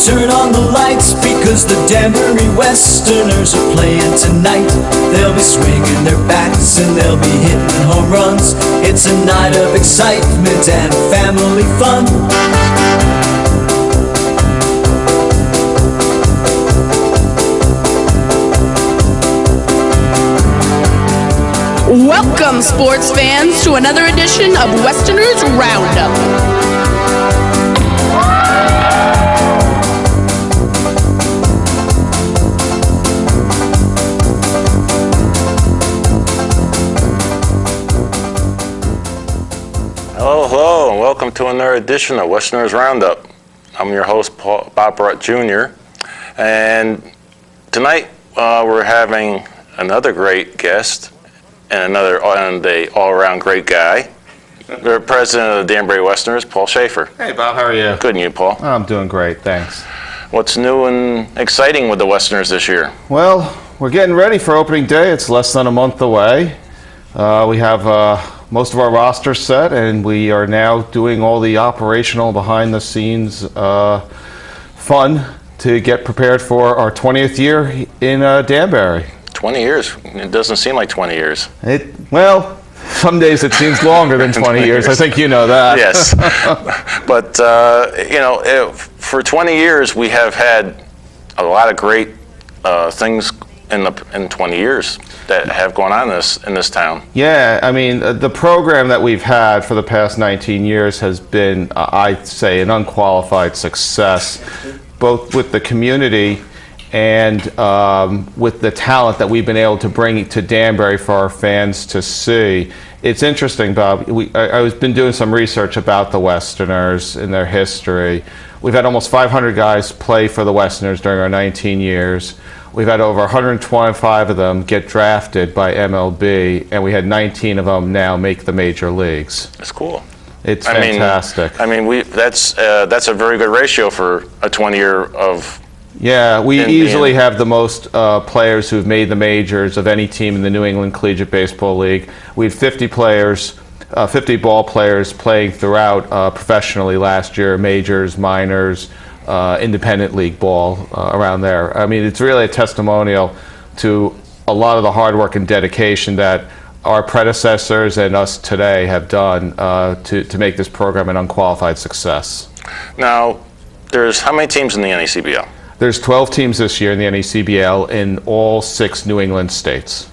Turn on the lights because the Danbury Westerners are playing tonight. They'll be swinging their bats and they'll be hitting home runs. It's a night of excitement and family fun. Welcome, sports fans, to another edition of Westerners Roundup. Hello, and welcome to another edition of Westerners Roundup. I'm your host, Bob Brett Jr., and tonight we're having another great guest and a all-around great guy, the president of the Danbury Westerners, Paul Schaffer. Hey, Bob, how are you? Good, and you, Paul? I'm doing great, thanks. What's new and exciting with the Westerners this year? Well, we're getting ready for opening day. It's less than a month away. We have most of our roster set, and we are now doing all the operational behind-the-scenes fun to get prepared for our 20th year in Danbury. 20 years. It doesn't seem like 20 years. Well, some days it seems longer than 20 years. I think you know that. Yes. But, for 20 years, we have had a lot of great things in 20 years that have gone on in this town. Yeah, I mean, the program that we've had for the past 19 years has been, I'd say, an unqualified success, both with the community and with the talent that we've been able to bring to Danbury for our fans to see. It's interesting, Bob. I've been doing some research about the Westerners and their history. We've had almost 500 guys play for the Westerners during our 19 years. We've had over 125 of them get drafted by MLB, and we had 19 of them now make the major leagues. That's cool. It's fantastic. That's a very good ratio for a 20-year of. Yeah, we easily have the most players who've made the majors of any team in the New England Collegiate Baseball League. We had 50 ball players playing throughout professionally last year, majors, minors, independent league ball around there. I mean, it's really a testimonial to a lot of the hard work and dedication that our predecessors and us today have done to make this program an unqualified success. Now, there's how many teams in the NACBL? There's 12 teams this year in the NACBL in all 6 New England states.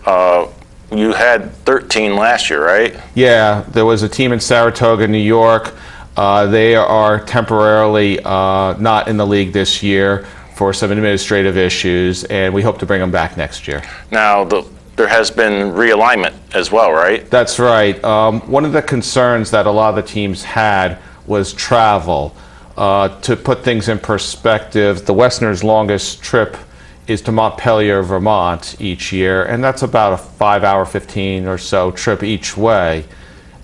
You had 13 last year, right? Yeah, there was a team in Saratoga, New York. They are temporarily not in the league this year for some administrative issues, and we hope to bring them back next year. Now, there has been realignment as well, right? That's right. One of the concerns that a lot of the teams had was travel. To put things in perspective, the Westerners' longest trip is to Montpelier, Vermont each year, and that's about a 5-hour, 15 or so trip each way.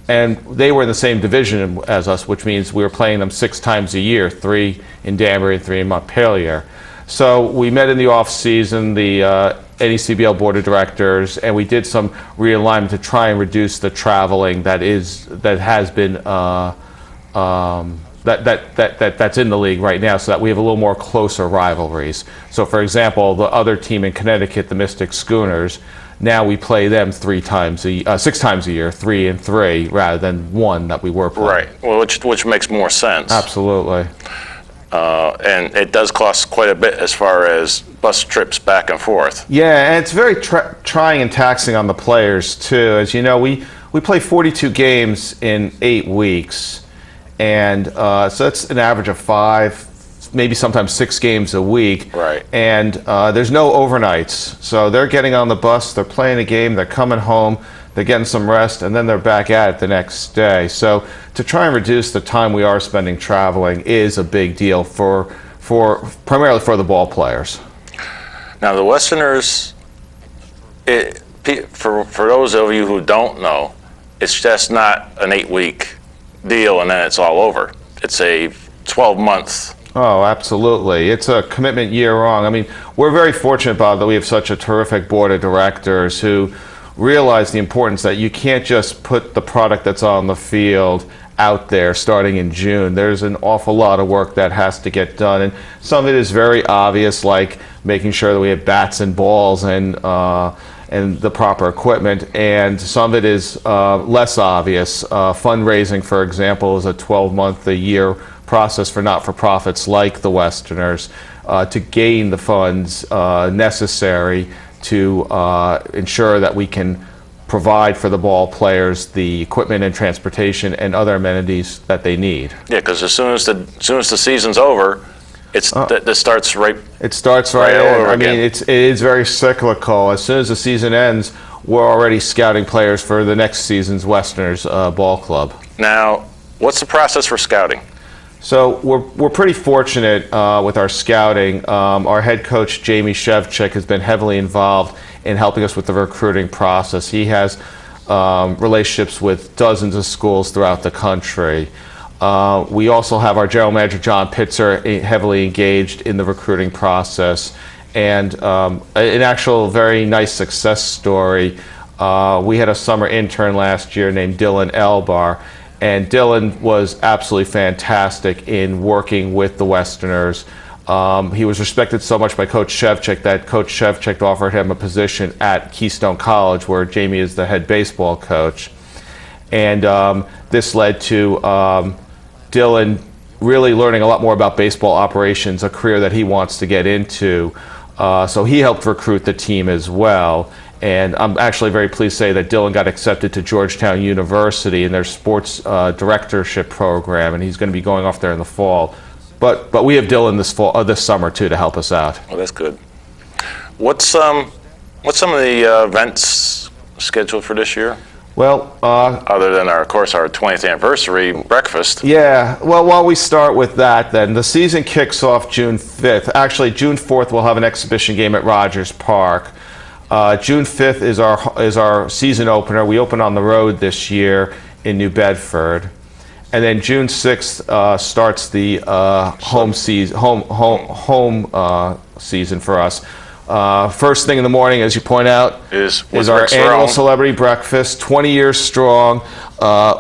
And they were in the same division as us, which means we were playing them 6 times a year, 3 in Danbury and 3 in Montpelier. So we met in the off-season, the NACBL Board of Directors, and we did some realignment to try and reduce the traveling that's in the league right now, so that we have a little more closer rivalries. So, for example, the other team in Connecticut, the Mystic Schooners, now we play them 6 times a year, 3 and 3, rather than 1 that we were playing. Right. Well, which makes more sense. Absolutely. And it does cost quite a bit as far as bus trips back and forth. Yeah, and it's very trying and taxing on the players too. As you know, we play 42 games in 8 weeks. And so that's an average of 5, maybe sometimes 6 games a week. Right. And there's no overnights. So they're getting on the bus, they're playing a game, they're coming home, they're getting some rest, and then they're back at it the next day. So to try and reduce the time we are spending traveling is a big deal primarily for the ball players. Now the Westerners, for those of you who don't know, it's just not an 8-week deal and then it's all over. It's a 12-month. Oh, absolutely. It's a commitment year-long. I mean, we're very fortunate, Bob, that we have such a terrific board of directors who realize the importance that you can't just put the product that's on the field out there starting in June. There's an awful lot of work that has to get done, and some of it is very obvious, like making sure that we have bats and balls and the proper equipment, and some of it is less obvious. Fundraising, for example, is a 12-month-a-year process for not-for-profits like the Westerners to gain the funds necessary to ensure that we can provide for the ball players the equipment and transportation and other amenities that they need. Yeah, because as soon as the season's over, this starts right. It starts right over in. I again. mean, it is very cyclical. As soon as the season ends, we're already scouting players for the next season's Westerners ball club. Now, what's the process for scouting? So we're pretty fortunate with our scouting. Our head coach, Jamie Shevchik, has been heavily involved in helping us with the recruiting process. He has relationships with dozens of schools throughout the country. We also have our general manager, John Pitzer, heavily engaged in the recruiting process. And an actual very nice success story, we had a summer intern last year named Dylan Elbar. And Dylan was absolutely fantastic in working with the Westerners. He was respected so much by Coach Shevchik that Coach Shevchik offered him a position at Keystone College, where Jamie is the head baseball coach. And this led to Dylan really learning a lot more about baseball operations, a career that he wants to get into. So he helped recruit the team as well. And I'm actually very pleased to say that Dylan got accepted to Georgetown University in their sports directorship program, and he's going to be going off there in the fall. But we have Dylan this summer too to help us out. Well, that's good. What's some of the events scheduled for this year? Well, other than our 20th anniversary breakfast. Yeah. Well, while we start with that, then the season kicks off June 5th. Actually, June 4th we'll have an exhibition game at Rogers Park. June 5th is our season opener. We open on the road this year in New Bedford, and then June 6th starts the home season for us. First thing in the morning, as you point out, is our annual celebrity breakfast, 20 years strong.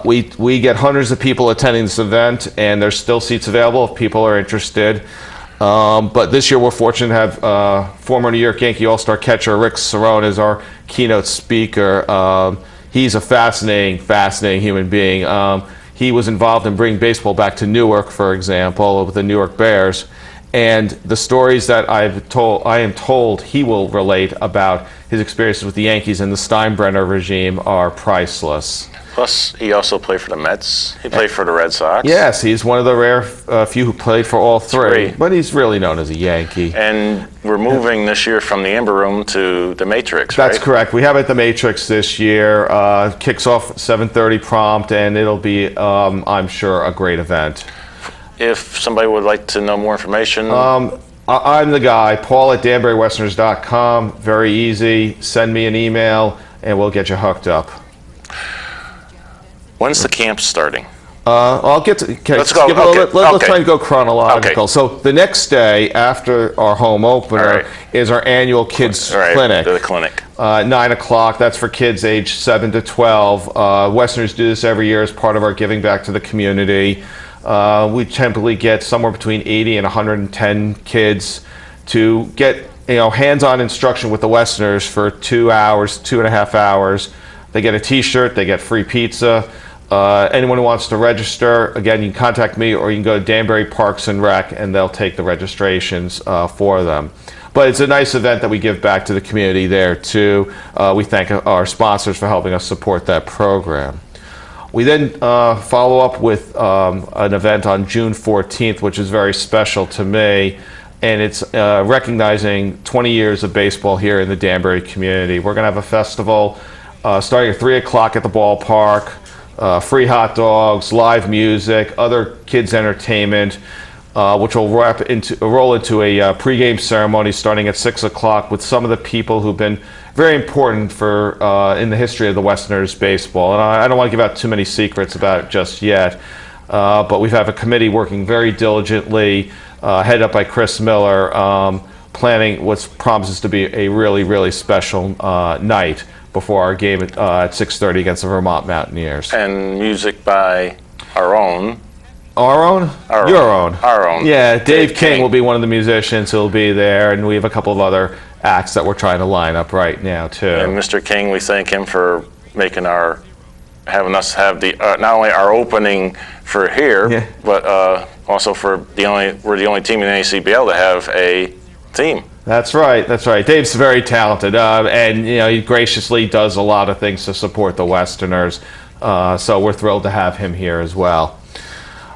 We get hundreds of people attending this event, and there's still seats available if people are interested. But this year we're fortunate to have former New York Yankee All-Star catcher Rick Cerrone as our keynote speaker. He's a fascinating human being. He was involved in bringing baseball back to Newark, for example, with the Newark Bears. And the stories that I am told he will relate about his experiences with the Yankees and the Steinbrenner regime are priceless. Plus, he also played for the Mets. He played for the Red Sox. Yes, he's one of the rare few who played for all three. But he's really known as a Yankee. And we're moving this year from the Amber Room to the Matrix, right? That's correct. We have it at the Matrix this year. Kicks off 7:30 prompt, and it'll be, I'm sure, a great event. If somebody would like to know more information. I'm the guy, Paul at DanburyWesterners.com. Very easy. Send me an email, and we'll get you hooked up. When's the camp starting? I'll get to. Okay, let's go. Let's try and go chronological. Okay. So the next day after our home opener is our annual kids clinic. The clinic. 9 o'clock. That's for kids age 7 to 12. Westerners do this every year as part of our giving back to the community. We typically get somewhere between 80 and 110 kids to get hands-on instruction with the Westerners for 2 hours, 2.5 hours. They get a T-shirt. They get free pizza. Anyone who wants to register, again, you can contact me or you can go to Danbury Parks and Rec and they'll take the registrations for them. But it's a nice event that we give back to the community there too. We thank our sponsors for helping us support that program. We then follow up with an event on June 14th, which is very special to me, and it's recognizing 20 years of baseball here in the Danbury community. We're going to have a festival starting at 3 o'clock at the ballpark. Free hot dogs, live music, other kids' entertainment, which will roll into a pregame ceremony starting at 6 o'clock with some of the people who've been very important for in the history of the Westerners baseball. And I don't want to give out too many secrets about it just yet, but we have a committee working very diligently, headed up by Chris Miller, planning what promises to be a really, really special night before our game at 6:30 against the Vermont Mountaineers. And music by our own. Our own? Your own. Our own. Yeah, Dave King will be one of the musicians who'll be there, and we have a couple of other acts that we're trying to line up right now, too. And Mr. King, we thank him for having us have the not only our opening for here, but also for we're the only team in NACBL to have a theme. That's right. That's right. Dave's very talented, and he graciously does a lot of things to support the Westerners. So we're thrilled to have him here as well.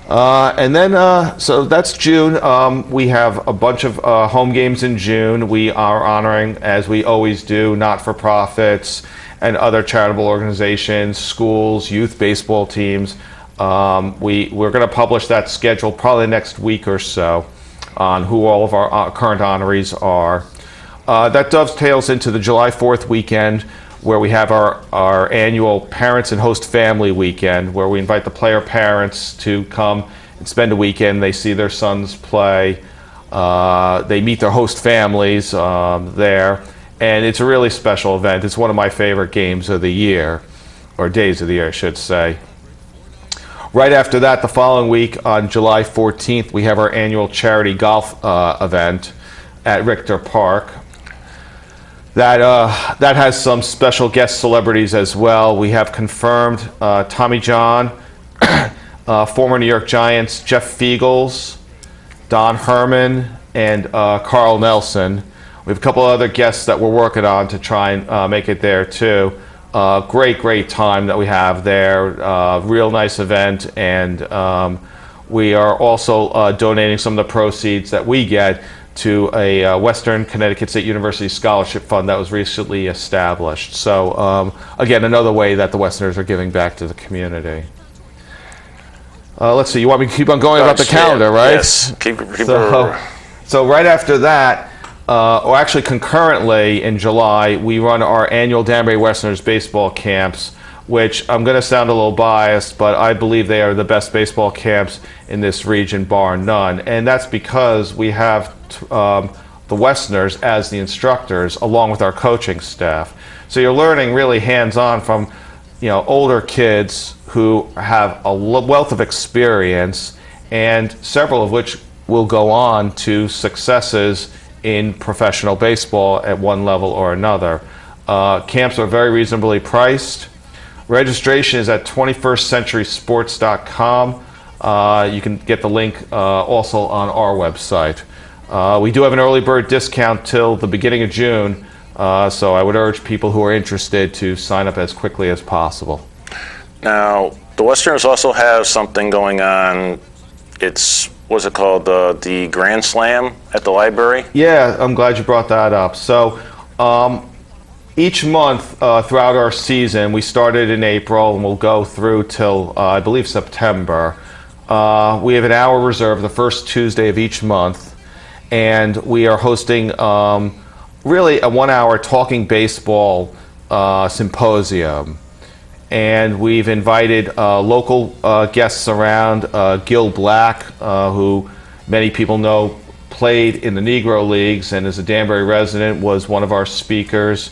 And then, so that's June. We have a bunch of home games in June. We are honoring, as we always do, not-for-profits and other charitable organizations, schools, youth baseball teams. We're going to publish that schedule probably next week or so on who all of our current honorees are. That dovetails into the July 4th weekend, where we have our annual Parents and Host Family Weekend, where we invite the player parents to come and spend a weekend. They see their sons play. They meet their host families there. And it's a really special event. It's one of my favorite games of the year, or days of the year, I should say. Right after that, the following week, on July 14th, we have our annual charity golf event at Richter Park. That has some special guest celebrities as well. We have confirmed Tommy John, former New York Giants Jeff Fiegels, Don Herman, and Carl Nelson. We have a couple other guests that we're working on to try and make it there too. Great time that we have there. Real nice event, and we are also donating some of the proceeds that we get to a Western Connecticut State University Scholarship Fund that was recently established. So again, another way that the Westerners are giving back to the community. Let's see, you want me to keep on going about the calendar, right? Yes, keep so right after that, or actually concurrently in July, we run our annual Danbury Westerners baseball camps, which I'm going to sound a little biased, but I believe they are the best baseball camps in this region, bar none. And that's because we have the Westerners as the instructors, along with our coaching staff. So you're learning really hands-on from older kids who have a wealth of experience, and several of which will go on to successes in professional baseball at one level or another. Camps are very reasonably priced. Registration is at 21stcenturysports.com. You can get the link also on our website. We do have an early bird discount till the beginning of June, so I would urge people who are interested to sign up as quickly as possible. Now, the Westerners also have something going on. What's it called? The Grand Slam at the library? Yeah, I'm glad you brought that up. So each month throughout our season, we started in April and we'll go through till, I believe, September. We have an hour reserved the first Tuesday of each month, and we are hosting really a 1-hour talking baseball symposium. And we've invited local guests around. Gil Black, who many people know played in the Negro Leagues and is a Danbury resident, was one of our speakers.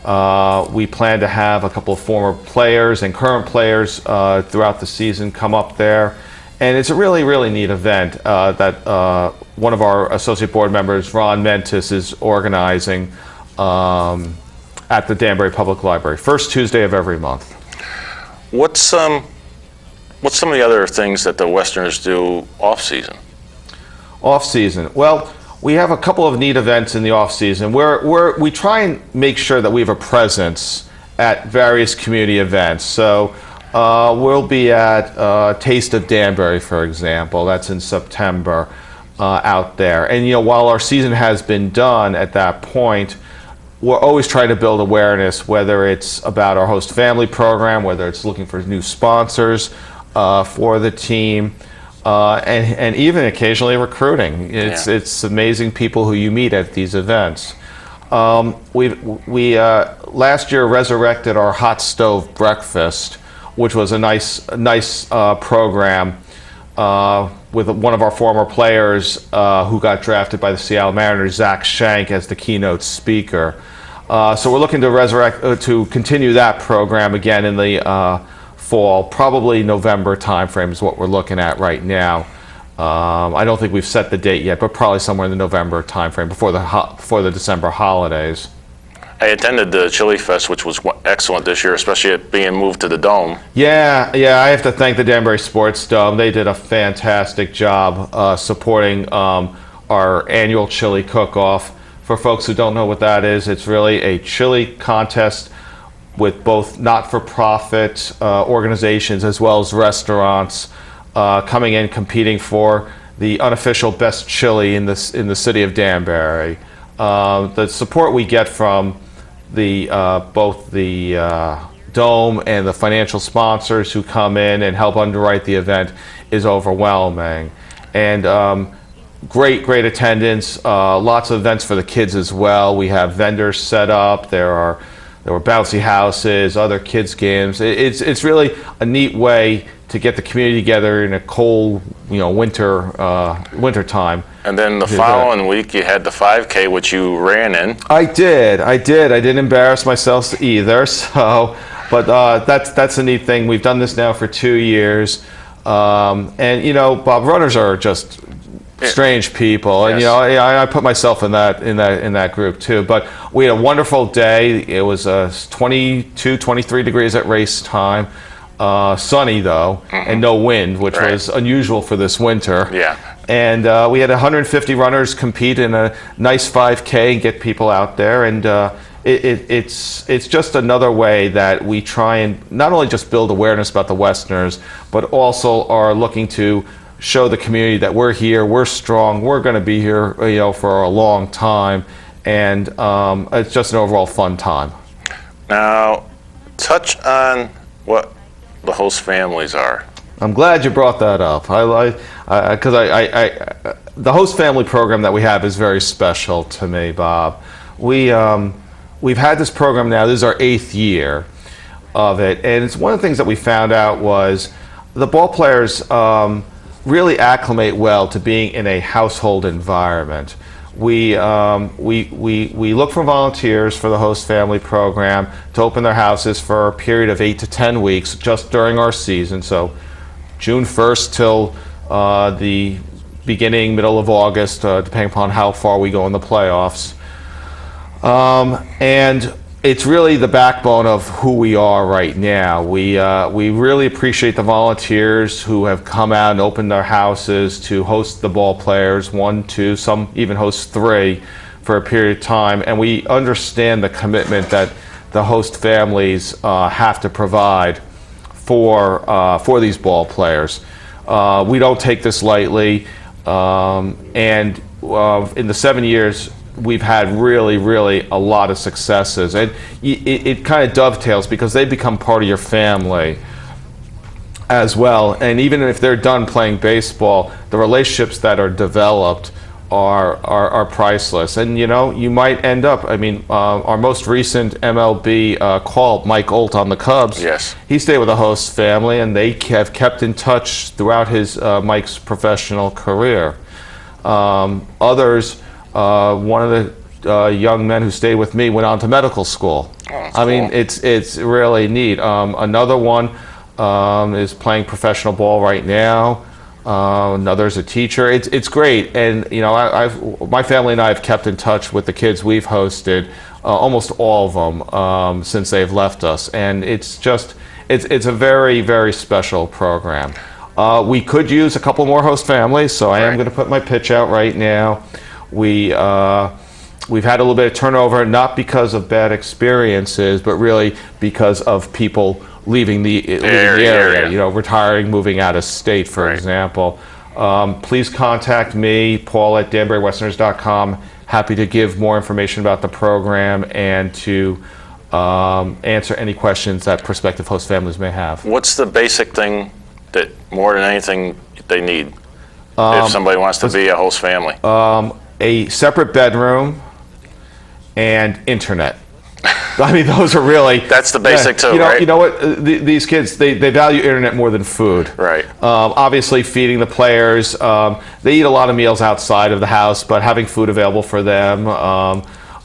We plan to have a couple of former players and current players throughout the season come up there. And it's a really neat event that one of our associate board members, Ron Mentis, is organizing at the Danbury Public Library, first Tuesday of every month. What's some of the other things that the Westerners do off-season? Off-season. Well, we have a couple of neat events in the off-season where we try and make sure that we have a presence at various community events. So we'll be at Taste of Danbury, for example. That's in September out there. And while our season has been done at that point, we're always trying to build awareness, whether it's about our host family program, whether it's looking for new sponsors for the team, and even occasionally recruiting. It's amazing people who you meet at these events. We last year resurrected our hot stove breakfast, which was a nice program with one of our former players who got drafted by the Seattle Mariners, Zach Shank, as the keynote speaker. So we're looking to continue that program again in the fall. Probably November timeframe is what we're looking at right now. I don't think we've set the date yet, but probably somewhere in the November timeframe before the December holidays. I attended the Chili Fest, which was excellent this year, especially it being moved to the Dome. Yeah, I have to thank the Danbury Sports Dome. They did a fantastic job supporting our annual chili cook-off. For folks who don't know what that is, it's really a chili contest with both not-for-profit organizations as well as restaurants coming in competing for the unofficial best chili in the city of Danbury. The support we get from both the Dome and the financial sponsors who come in and help underwrite the event is overwhelming. And great attendance, lots of events for the kids as well. We have vendors set up, there were bouncy houses, other kids games. It's really a neat way to get the community together in a cold, winter time. And then the following week, you had the 5K, which you ran in. I did. I didn't embarrass myself either. So, but that's a neat thing. We've done this now for 2 years, and Bob, runners are just strange people, and Yes. I put myself in that group too. But we had a wonderful day. It was 22, 23 degrees at race time. Sunny though, and no wind, which was unusual for this winter. Yeah. And we had 150 runners compete in a nice 5K and get people out there. And it's just another way that we try and not only just build awareness about the Westerners, but also are looking to show the community that we're here, we're strong, we're going to be here, for a long time. And it's just an overall fun time. Now, touch on what the host families are. I'm glad you brought that up. Because the host family program that we have is very special to me, Bob. We've had this program now. This is our 8th year of it, and it's one of the things that we found out was the ball players really acclimate well to being in a household environment. We look for volunteers for the host family program to open their houses for a period of 8 to 10 weeks just during our season. So June 1st till the middle of August, depending upon how far we go in the playoffs. And it's really the backbone of who we are right now. We really appreciate the volunteers who have come out and opened their houses to host the ball players, 1, 2, some even host 3 for a period of time. And we understand the commitment that the host families have to provide for these ball players. We don't take this lightly. And in the 7 years, we've had really a lot of successes, and it kind of dovetails because they become part of your family as well. And even if they're done playing baseball, the relationships that are developed are priceless. And you might end up. Our most recent MLB call, Mike Olt on the Cubs. Yes. He stayed with the host family, and they have kept in touch throughout Mike's professional career. Others. One of the young men who stayed with me went on to medical school. Oh, cool. It's really neat. Another one is playing professional ball right now. Another's a teacher. It's great, and my family and I have kept in touch with the kids we've hosted, almost all of them since they've left us, and it's a very special program. We could use a couple more host families, so I am going to put my pitch out right now. We've had a little bit of turnover, not because of bad experiences, but really because of people leaving the area. Retiring, moving out of state, for example. Please contact me, Paul at DanburyWesterners.com. Happy to give more information about the program and to answer any questions that prospective host families may have. What's the basic thing that, more than anything, they need if somebody wants to be a host family? A separate bedroom and internet. Those are really... That's the basic too, right? You know what? These kids, they value internet more than food. Right. Obviously, feeding the players. They eat a lot of meals outside of the house, but having food available for them.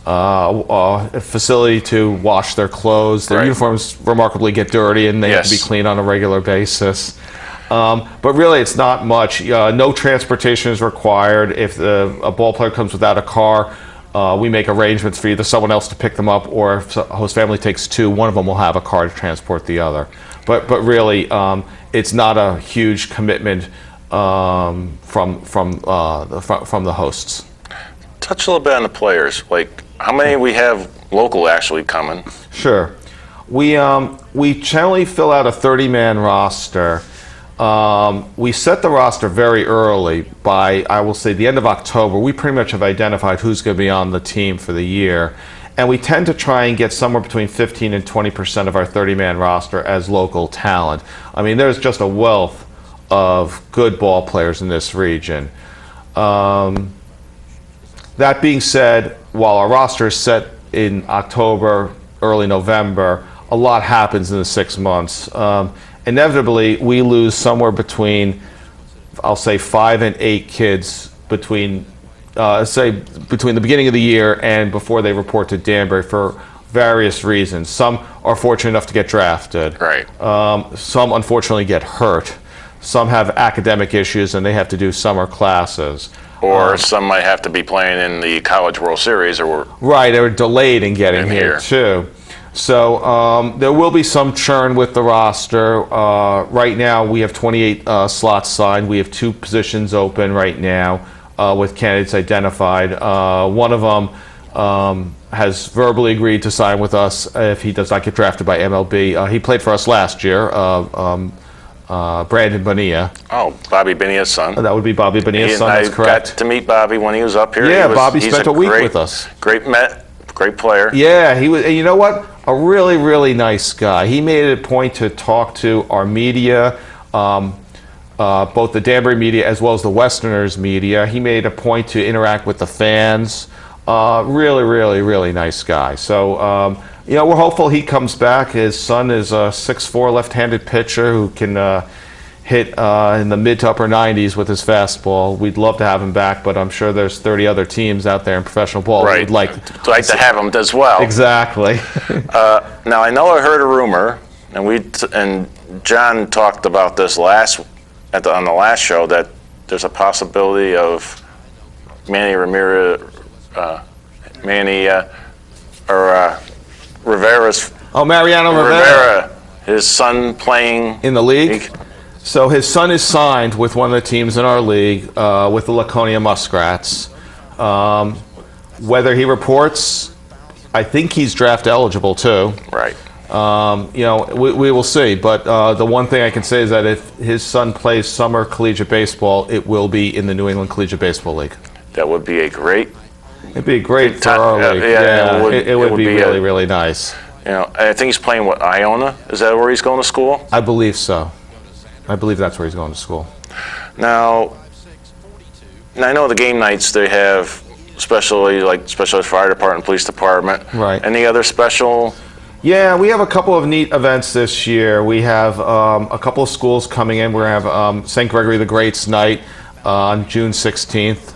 a facility to wash their clothes. Their Right. uniforms remarkably get dirty, and they have to be Yes. cleaned on a regular basis. But really, it's not much. No transportation is required. If a ball player comes without a car, we make arrangements for either someone else to pick them up, or if a host family takes two, one of them will have a car to transport the other. But really, it's not a huge commitment from the hosts. Touch a little bit on the players. Like, how many we have local actually coming? Sure. We generally fill out a 30-man roster. We set the roster very early by, I will say, the end of October. We pretty much have identified who's going to be on the team for the year. And we tend to try and get somewhere between 15 and 20% of our 30-man roster as local talent. I mean, there's just a wealth of good ball players in this region. That being said, while our roster is set in October, early November, a lot happens in the 6 months. Inevitably, we lose somewhere between, I'll say, 5 and 8 kids between the beginning of the year and before they report to Danbury for various reasons. Some are fortunate enough to get drafted. Right. Some unfortunately get hurt. Some have academic issues and they have to do summer classes. Or some might have to be playing in the College World Series, or right, they were delayed in getting here here too. So there will be some churn with the roster. Right now, we have 28 slots signed. We have 2 positions open right now with candidates identified. One of them has verbally agreed to sign with us if he does not get drafted by MLB. He played for us last year. Brandon Bonilla. oh, Bobby Binia's son. That would be Bobby Bonilla's son. That's I correct. got to meet Bobby when he was up here. Yeah, He Bobby he's spent a week great, with us. Great player. Yeah, he was. And you know what? A really, really nice guy. He made it a point to talk to our media, both the Danbury media as well as the Westerners media. He made a point to interact with the fans. Really, really, really nice guy. So, we're hopeful he comes back. His son is a 6'4" left-handed pitcher who can hit in the mid to upper 90s with his fastball. We'd love to have him back, but I'm sure there's 30 other teams out there in professional ball Right. who'd like to have him as well. Exactly. Now, I know I heard a rumor, and John talked about this on the last show, that there's a possibility of Rivera's. Oh, Mariano Rivera. His son playing In the league? So his son is signed with one of the teams in our league, with the Laconia Muskrats. Whether he reports, I think he's draft eligible too. Right. We will see. But the one thing I can say is that if his son plays summer collegiate baseball, it will be in the New England Collegiate Baseball League. That would be a great. It'd be great for our league. It would be really, really nice. I think he's playing Iona. Is that where he's going to school? I believe so. I believe that's where he's going to school. Now I know the game nights they have, specialized fire department, police department. Right. Any other special? Yeah, we have a couple of neat events this year. We have a couple of schools coming in. We're going to have St. Gregory the Great's night on June 16th,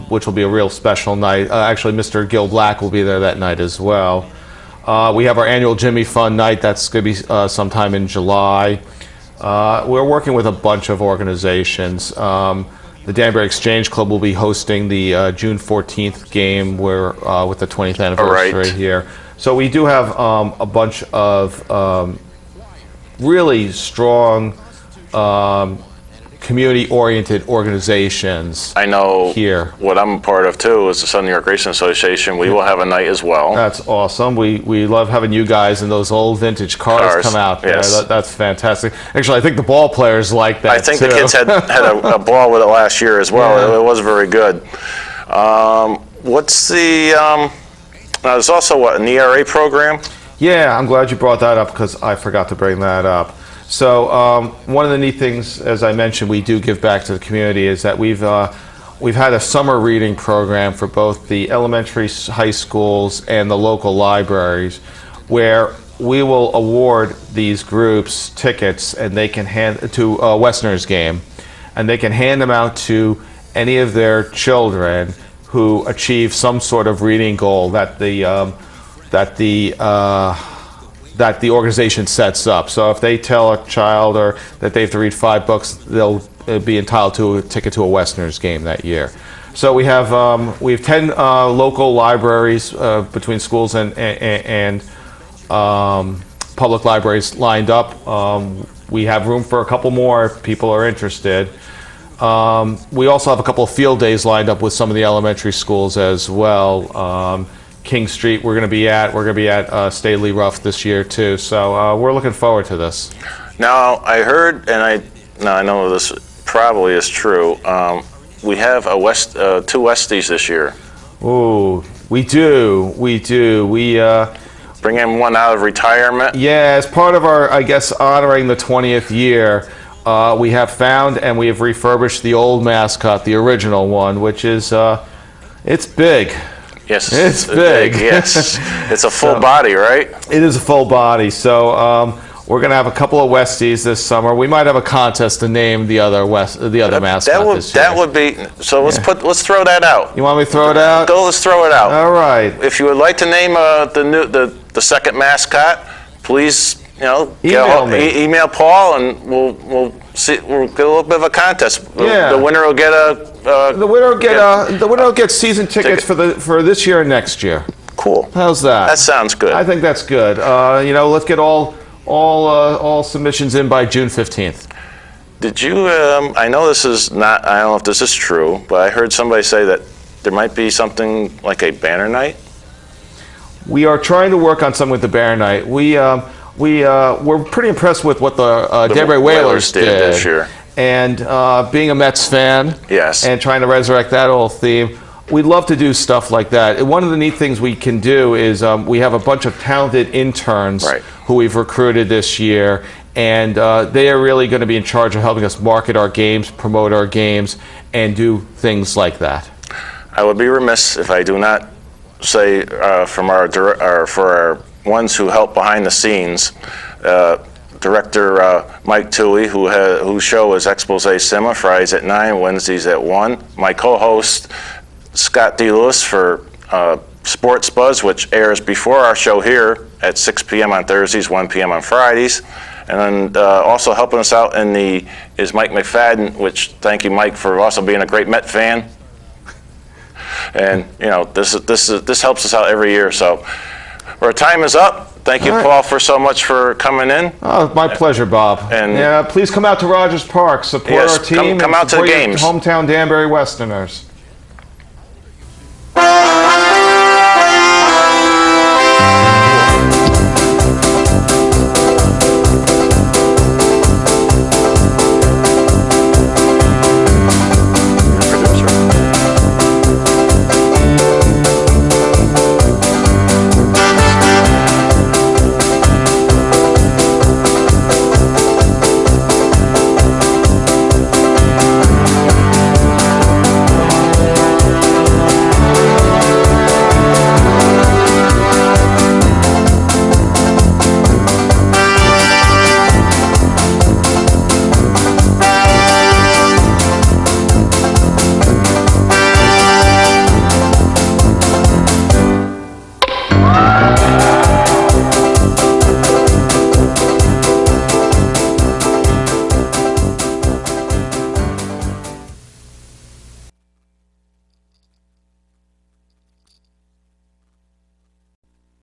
which will be a real special night. Actually, Mr. Gil Black will be there that night as well. We have our annual Jimmy Fun night. That's going to be sometime in July. We're working with a bunch of organizations. The Danbury Exchange Club will be hosting the June 14th game with the 20th anniversary here. So we do have a bunch of really strong community-oriented organizations. I know here. What I'm a part of too is the Southern New York Racing Association. We will have a night as well. That's awesome. We love having you guys and those old vintage cars come out there. Yes. That's fantastic. Actually, I think the ball players like that I think too. the kids had a ball with it last year as well. Yeah. It was very good. What's the? Now there's also an ERA program. Yeah, I'm glad you brought that up because I forgot to bring that up. So one of the neat things, as I mentioned, we do give back to the community is that we've had a summer reading program for both the elementary, high schools, and the local libraries, where we will award these groups tickets, and they can hand to a Westerners game, and they can hand them out to any of their children who achieve some sort of reading goal that the organization sets up. So if they tell a child or that they have to read 5 books, they'll be entitled to a ticket to a Westerners game that year. So we have 10 local libraries between schools and public libraries lined up. We have room for a couple more if people are interested. We also have a couple of field days lined up with some of the elementary schools as well. King Street we're going to be at Staley Ruff this year too. So we're looking forward to this. Now I heard, and I know this probably is true. We have two Westies this year. Ooh, we do. We bring in one out of retirement. Yeah, as part of our, I guess, honoring the 20th year, we have found and we have refurbished the old mascot, the original one, which is it's big. Yes, it's big. Yes, it's a full body, right? It is a full body. So we're going to have a couple of Westies this summer. We might have a contest to name the other mascot this year. That would be. So let's throw that out. You want me to throw it out? Let's throw it out. All right. If you would like to name the second mascot, please email Paul and we'll see. We'll get a little bit of a contest. Yeah. The winner will get the winner will get season tickets for this year and next year. Cool. How's that? That sounds good. I think that's good. Let's get all submissions in by June 15th. Did you? I know this is not. I don't know if this is true, but I heard somebody say that there might be something like a banner night. We are trying to work on something with the banner night. We're pretty impressed with what the Danbury Whalers did this year. And being a Mets fan, yes, and trying to resurrect that old theme, we'd love to do stuff like that. One of the neat things we can do is we have a bunch of talented interns who we've recruited this year, and they are really going to be in charge of helping us market our games, promote our games, and do things like that. I would be remiss if I do not say for our ones who help behind the scenes, Director Mike Toohey, whose show is Expose Cinema, Fridays at 9, Wednesdays at 1. My co-host, Scott D. Lewis, for Sports Buzz, which airs before our show here at 6 p.m. on Thursdays, 1 p.m. on Fridays. And then also helping us out is Mike McFadden, which thank you, Mike, for also being a great Met fan. And this helps us out every year. So our time is up. Thank you, Paul, for so much for coming in. Oh, my pleasure, Bob. And please come out to Rogers Park, support our team, come out to the games. Hometown Danbury Westerners.